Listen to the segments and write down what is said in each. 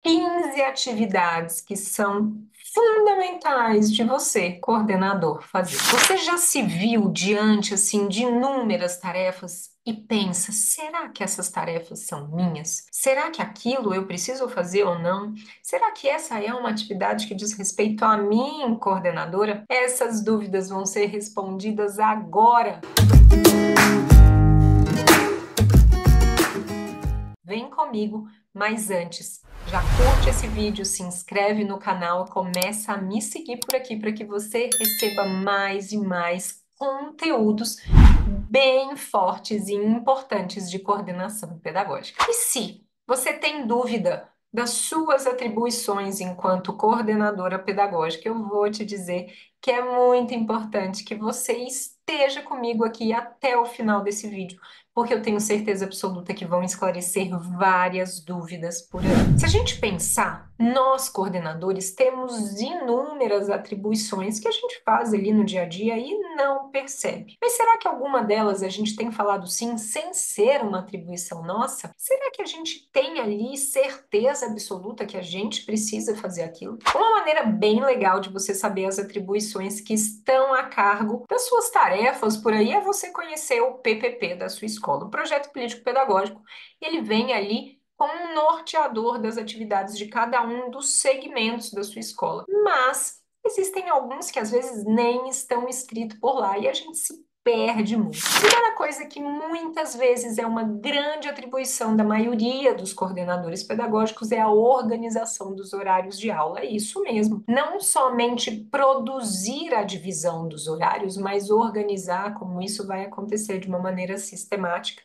15 atividades que são fundamentais de você, coordenador, fazer. Você já se viu diante assim de inúmeras tarefas e pensa, será que essas tarefas são minhas? Será que aquilo eu preciso fazer ou não? Será que essa é uma atividade que diz respeito a mim, coordenadora? Essas dúvidas vão ser respondidas agora. Vem comigo, mas antes, já curte esse vídeo, se inscreve no canal, começa a me seguir por aqui para que você receba mais e mais conteúdos bem fortes e importantes de coordenação pedagógica. E se você tem dúvida das suas atribuições enquanto coordenadora pedagógica, eu vou te dizer que é muito importante que você esteja comigo aqui até o final desse vídeo, porque eu tenho certeza absoluta que vão esclarecer várias dúvidas por aí. Se a gente pensar, nós coordenadores temos inúmeras atribuições que a gente faz ali no dia a dia e não percebe. Mas será que alguma delas a gente tem falado sim sem ser uma atribuição nossa? Será que a gente tem ali certeza absoluta que a gente precisa fazer aquilo? Uma maneira bem legal de você saber as atribuições que estão a cargo das suas tarefas por aí é você conhecer o PPP da sua escola, o Projeto Político Pedagógico. Ele vem ali como um norteador das atividades de cada um dos segmentos da sua escola. Mas existem alguns que às vezes nem estão escritos por lá e a gente se perde muito. Primeira coisa que muitas vezes é uma grande atribuição da maioria dos coordenadores pedagógicos é a organização dos horários de aula. É isso mesmo. Não somente produzir a divisão dos horários, mas organizar como isso vai acontecer de uma maneira sistemática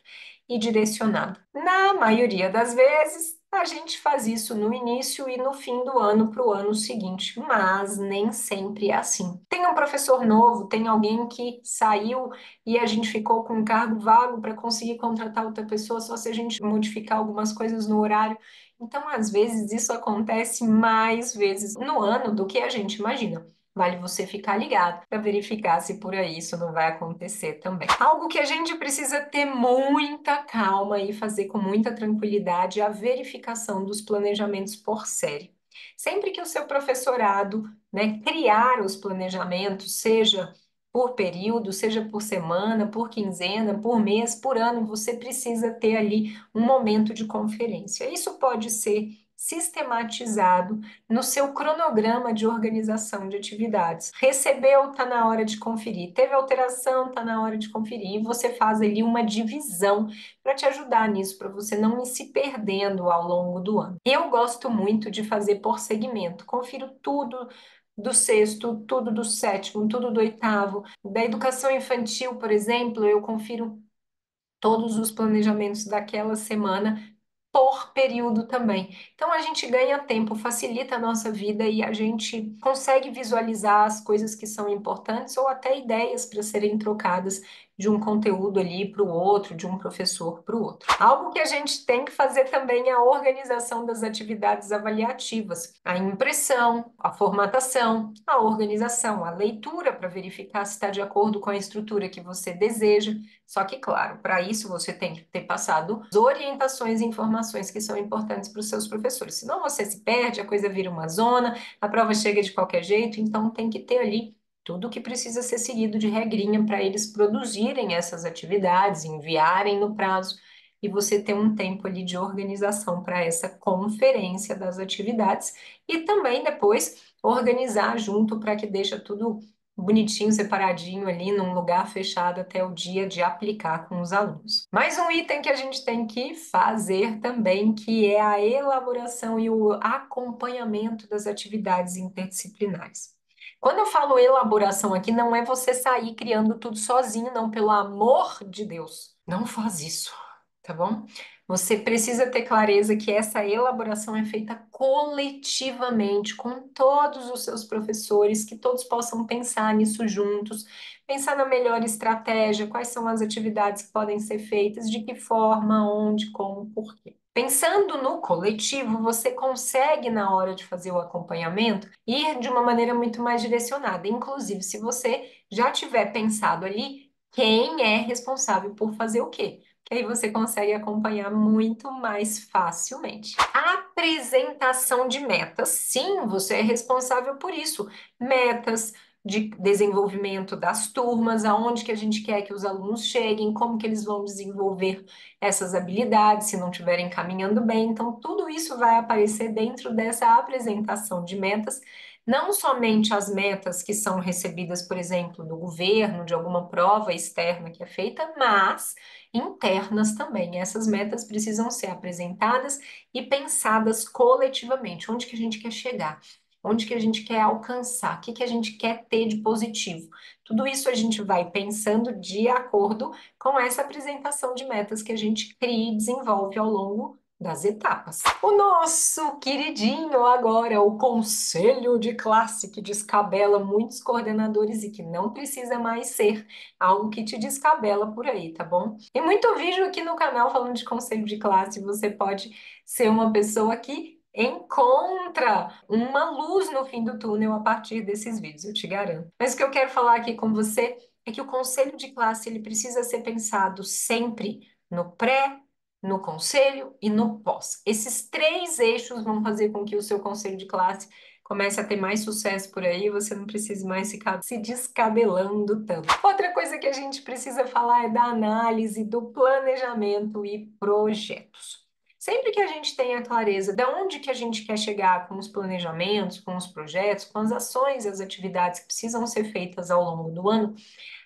e direcionada. Na maioria das vezes, a gente faz isso no início e no fim do ano para o ano seguinte, mas nem sempre é assim. Tem um professor novo, tem alguém que saiu e a gente ficou com um cargo vago para conseguir contratar outra pessoa só se a gente modificar algumas coisas no horário. Então, às vezes, isso acontece mais vezes no ano do que a gente imagina. Vale você ficar ligado para verificar se por aí isso não vai acontecer também. Algo que a gente precisa ter muita calma e fazer com muita tranquilidade é a verificação dos planejamentos por série. Sempre que o seu professorado, né, criar os planejamentos, seja por período, seja por semana, por quinzena, por mês, por ano, você precisa ter ali um momento de conferência. Isso pode ser sistematizado no seu cronograma de organização de atividades. Recebeu, está na hora de conferir. Teve alteração, está na hora de conferir. E você faz ali uma divisão para te ajudar nisso, para você não ir se perdendo ao longo do ano. Eu gosto muito de fazer por segmento. Confiro tudo do sexto, tudo do sétimo, tudo do oitavo. Da educação infantil, por exemplo, eu confiro todos os planejamentos daquela semana por período também. Então a gente ganha tempo, facilita a nossa vida e a gente consegue visualizar as coisas que são importantes ou até ideias para serem trocadas de um conteúdo ali para o outro, de um professor para o outro. Algo que a gente tem que fazer também é a organização das atividades avaliativas, a impressão, a formatação, a organização, a leitura para verificar se está de acordo com a estrutura que você deseja. Só que, claro, para isso você tem que ter passado as orientações e informações que são importantes para os seus professores. Senão você se perde, a coisa vira uma zona, a prova chega de qualquer jeito, então tem que ter ali tudo o que precisa ser seguido de regrinha para eles produzirem essas atividades, enviarem no prazo e você ter um tempo ali de organização para essa conferência das atividades e também depois organizar junto para que deixa tudo bonitinho, separadinho ali num lugar fechado até o dia de aplicar com os alunos. Mais um item que a gente tem que fazer também, que é a elaboração e o acompanhamento das atividades interdisciplinares. Quando eu falo elaboração aqui, não é você sair criando tudo sozinho, não, pelo amor de Deus. Não faz isso, tá bom? Você precisa ter clareza que essa elaboração é feita coletivamente, com todos os seus professores, que todos possam pensar nisso juntos, pensar na melhor estratégia, quais são as atividades que podem ser feitas, de que forma, onde, como, por quê. Pensando no coletivo, você consegue, na hora de fazer o acompanhamento, ir de uma maneira muito mais direcionada. Inclusive, se você já tiver pensado ali, quem é responsável por fazer o quê? que aí você consegue acompanhar muito mais facilmente. Apresentação de metas. Sim, você é responsável por isso. Metas de desenvolvimento das turmas, aonde que a gente quer que os alunos cheguem, como que eles vão desenvolver essas habilidades, se não estiverem caminhando bem. Então, tudo isso vai aparecer dentro dessa apresentação de metas, não somente as metas que são recebidas, por exemplo, do governo, de alguma prova externa que é feita, mas internas também. Essas metas precisam ser apresentadas e pensadas coletivamente. Onde que a gente quer chegar? Onde que a gente quer alcançar? O que que a gente quer ter de positivo? Tudo isso a gente vai pensando de acordo com essa apresentação de metas que a gente cria e desenvolve ao longo das etapas. O nosso queridinho agora, o conselho de classe, que descabela muitos coordenadores e que não precisa mais ser algo que te descabela por aí, tá bom? Tem muito vídeo aqui no canal falando de conselho de classe, você pode ser uma pessoa que encontra uma luz no fim do túnel a partir desses vídeos, eu te garanto. Mas o que eu quero falar aqui com você é que o conselho de classe ele precisa ser pensado sempre no pré, no conselho e no pós. Esses três eixos vão fazer com que o seu conselho de classe comece a ter mais sucesso por aí, você não precisa mais ficar se descabelando tanto. Outra coisa que a gente precisa falar é da análise, do planejamento e projetos. Sempre que a gente tem a clareza de onde que a gente quer chegar com os planejamentos, com os projetos, com as ações e as atividades que precisam ser feitas ao longo do ano,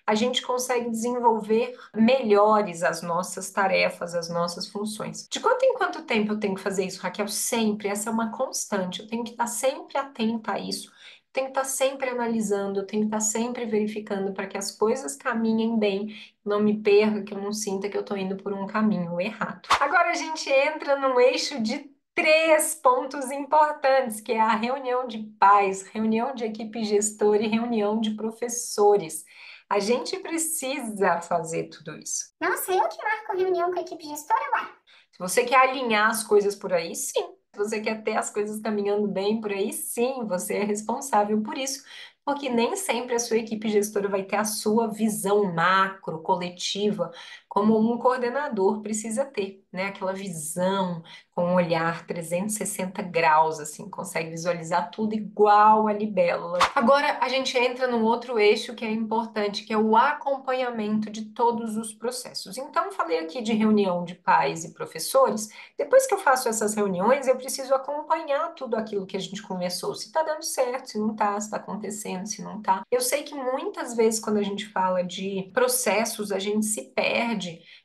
a gente consegue desenvolver melhores as nossas tarefas, as nossas funções. De quanto em quanto tempo eu tenho que fazer isso, Raquel? Sempre, essa é uma constante, eu tenho que estar sempre atenta a isso. Tenho que estar sempre analisando, tenho que estar sempre verificando para que as coisas caminhem bem, não me perca, que eu não sinta que eu estou indo por um caminho errado. Agora a gente entra num eixo de três pontos importantes, que é a reunião de pais, reunião de equipe gestora e reunião de professores. A gente precisa fazer tudo isso. Nossa, eu que marco reunião com a equipe gestora, uai. Se você quer alinhar as coisas por aí, sim. Se você quer ter as coisas caminhando bem por aí, sim, você é responsável por isso, porque nem sempre a sua equipe gestora vai ter a sua visão macro, coletiva, como um coordenador precisa ter, né? Aquela visão com um olhar 360 graus, assim, consegue visualizar tudo igual a libélula. Agora a gente entra num outro eixo que é importante, que é o acompanhamento de todos os processos. Então, falei aqui de reunião de pais e professores. Depois que eu faço essas reuniões, eu preciso acompanhar tudo aquilo que a gente conversou, se está dando certo, se não está, se está acontecendo, se não está. Eu sei que muitas vezes, quando a gente fala de processos, a gente se perde,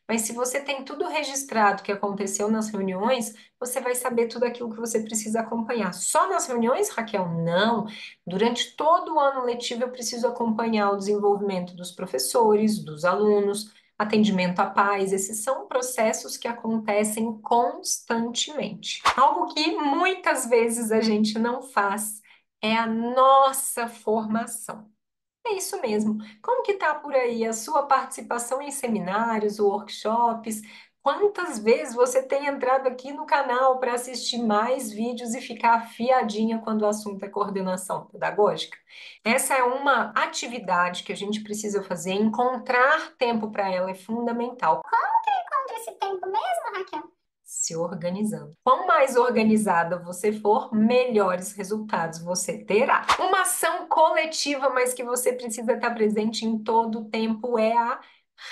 mas se você tem tudo registrado que aconteceu nas reuniões, você vai saber tudo aquilo que você precisa acompanhar. Só nas reuniões, Raquel? Não. Durante todo o ano letivo, eu preciso acompanhar o desenvolvimento dos professores, dos alunos, atendimento a pais. Esses são processos que acontecem constantemente. Algo que muitas vezes a gente não faz é a nossa formação. É isso mesmo. Como que tá por aí a sua participação em seminários, workshops? Quantas vezes você tem entrado aqui no canal para assistir mais vídeos e ficar afiadinha quando o assunto é coordenação pedagógica? Essa é uma atividade que a gente precisa fazer. Encontrar tempo para ela é fundamental. Como que eu encontro esse tempo mesmo, Raquel? Se organizando. Quanto mais organizada você for, melhores resultados você terá. Uma ação coletiva, mas que você precisa estar presente em todo o tempo, é a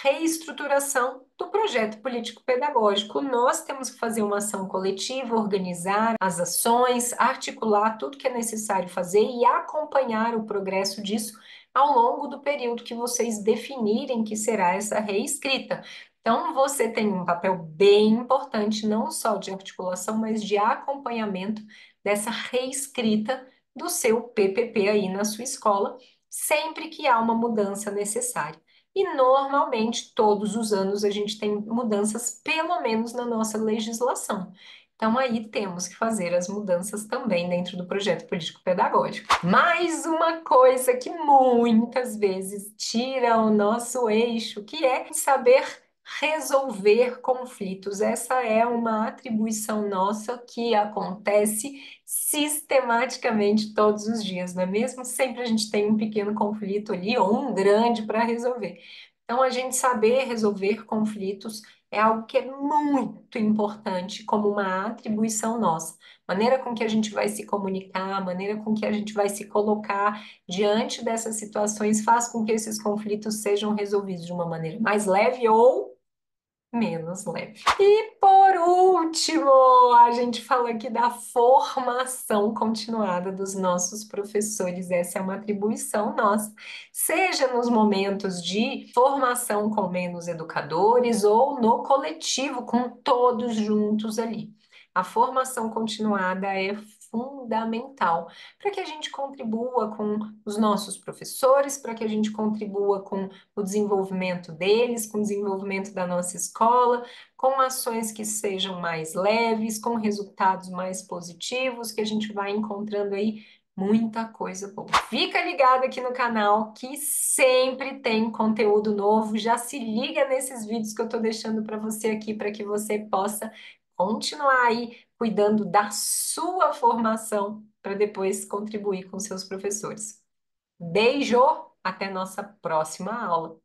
reestruturação do projeto político-pedagógico. Nós temos que fazer uma ação coletiva, organizar as ações, articular tudo que é necessário fazer e acompanhar o progresso disso ao longo do período que vocês definirem que será essa reescrita. Então, você tem um papel bem importante, não só de articulação, mas de acompanhamento dessa reescrita do seu PPP aí na sua escola, sempre que há uma mudança necessária. E normalmente, todos os anos, a gente tem mudanças, pelo menos na nossa legislação. Então, aí temos que fazer as mudanças também dentro do projeto político-pedagógico. Mais uma coisa que muitas vezes tira o nosso eixo, que é saber resolver conflitos. Essa é uma atribuição nossa que acontece sistematicamente todos os dias, não é mesmo? Sempre a gente tem um pequeno conflito ali ou um grande para resolver. Então, a gente saber resolver conflitos é algo que é muito importante como uma atribuição nossa. Maneira com que a gente vai se comunicar, a maneira com que a gente vai se colocar diante dessas situações faz com que esses conflitos sejam resolvidos de uma maneira mais leve ou menos leve. E por último, a gente fala aqui da formação continuada dos nossos professores. Essa é uma atribuição nossa, seja nos momentos de formação com menos educadores ou no coletivo com todos juntos ali. A formação continuada é fundamental para que a gente contribua com os nossos professores, para que a gente contribua com o desenvolvimento deles, com o desenvolvimento da nossa escola, com ações que sejam mais leves, com resultados mais positivos, que a gente vai encontrando aí muita coisa boa. Fica ligado aqui no canal que sempre tem conteúdo novo. Já se liga nesses vídeos que eu tô deixando para você aqui para que você possa continuar aí cuidando da sua formação para depois contribuir com seus professores. Beijo, até nossa próxima aula.